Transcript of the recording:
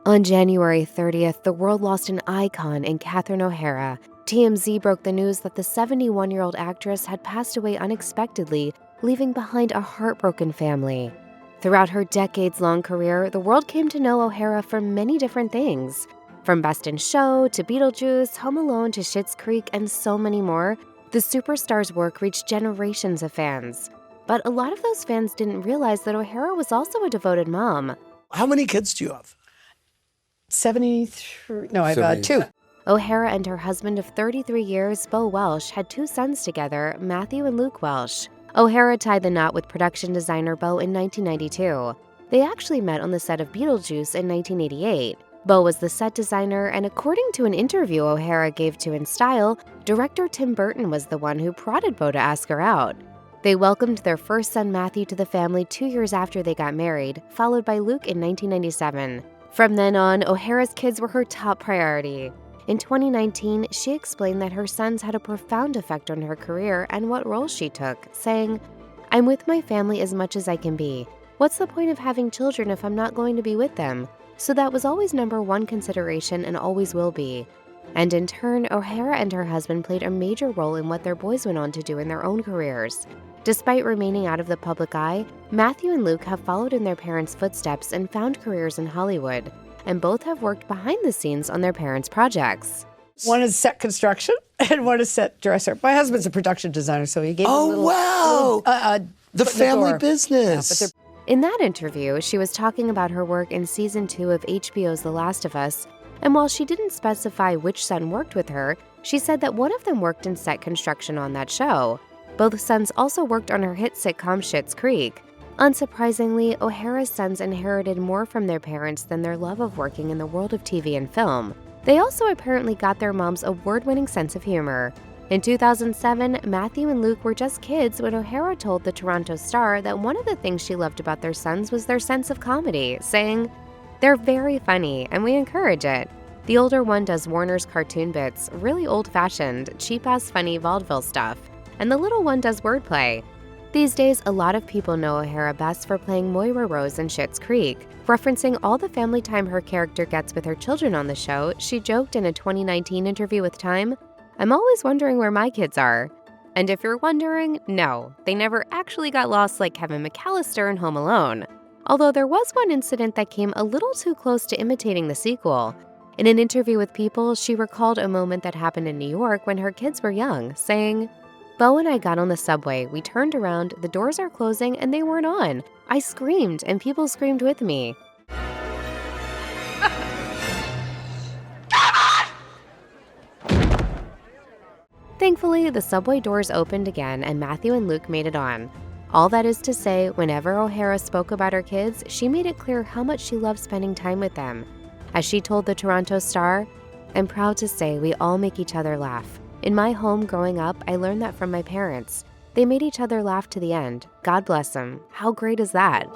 On January 30th, the world lost an icon in Catherine O'Hara. TMZ broke the news that the 71-year-old actress had passed away unexpectedly, leaving behind a heartbroken family. Throughout her decades-long career, the world came to know O'Hara for many different things. From Best in Show to Beetlejuice, Home Alone to Schitt's Creek, and so many more, the superstar's work reached generations of fans. But a lot of those fans didn't realize that O'Hara was also a devoted mom. How many kids do you have? 73. No, I have 2. O'Hara and her husband of 33 years, Beau Welsh, had 2 sons together, Matthew and Luke Welsh. O'Hara tied the knot with production designer Beau in 1992. They actually met on the set of Beetlejuice in 1988. Beau was the set designer, and according to an interview O'Hara gave to In Style, director Tim Burton was the one who prodded Beau to ask her out. They welcomed their first son Matthew to the family 2 years after they got married, followed by Luke in 1997. From then on, O'Hara's kids were her top priority. In 2019, she explained that her sons had a profound effect on her career and what roles she took, saying, "I'm with my family as much as I can be. What's the point of having children if I'm not going to be with them? So that was always number one consideration and always will be." And in turn, O'Hara and her husband played a major role in what their boys went on to do in their own careers. Despite remaining out of the public eye, Matthew and Luke have followed in their parents' footsteps and found careers in Hollywood, and both have worked behind the scenes on their parents' projects. One is set construction and one is set dresser. My husband's a production designer, so he gave me a little... The family business. Yeah, In that interview, she was talking about her work in Season 2 of HBO's The Last of Us, and while she didn't specify which son worked with her, she said that one of them worked in set construction on that show. Both sons also worked on her hit sitcom Schitt's Creek. Unsurprisingly, O'Hara's sons inherited more from their parents than their love of working in the world of TV and film. They also apparently got their mom's award-winning sense of humor. In 2007, Matthew and Luke were just kids when O'Hara told the Toronto Star that one of the things she loved about their sons was their sense of comedy, saying, "They're very funny, and we encourage it. The older one does Warner's cartoon bits, really old-fashioned, cheap-ass funny vaudeville stuff, and the little one does wordplay." These days, a lot of people know O'Hara best for playing Moira Rose in Schitt's Creek. Referencing all the family time her character gets with her children on the show, she joked in a 2019 interview with Time, "I'm always wondering where my kids are." And if you're wondering, no, they never actually got lost like Kevin McAllister in Home Alone. Although there was one incident that came a little too close to imitating the sequel. In an interview with People, she recalled a moment that happened in New York when her kids were young, saying, "Beau and I got on the subway, we turned around, the doors are closing, and they weren't on. I screamed, and people screamed with me." Thankfully, the subway doors opened again and Matthew and Luke made it on. All that is to say, whenever O'Hara spoke about her kids, she made it clear how much she loved spending time with them. As she told the Toronto Star, "I'm proud to say we all make each other laugh. In my home growing up, I learned that from my parents. They made each other laugh to the end. God bless them. How great is that?"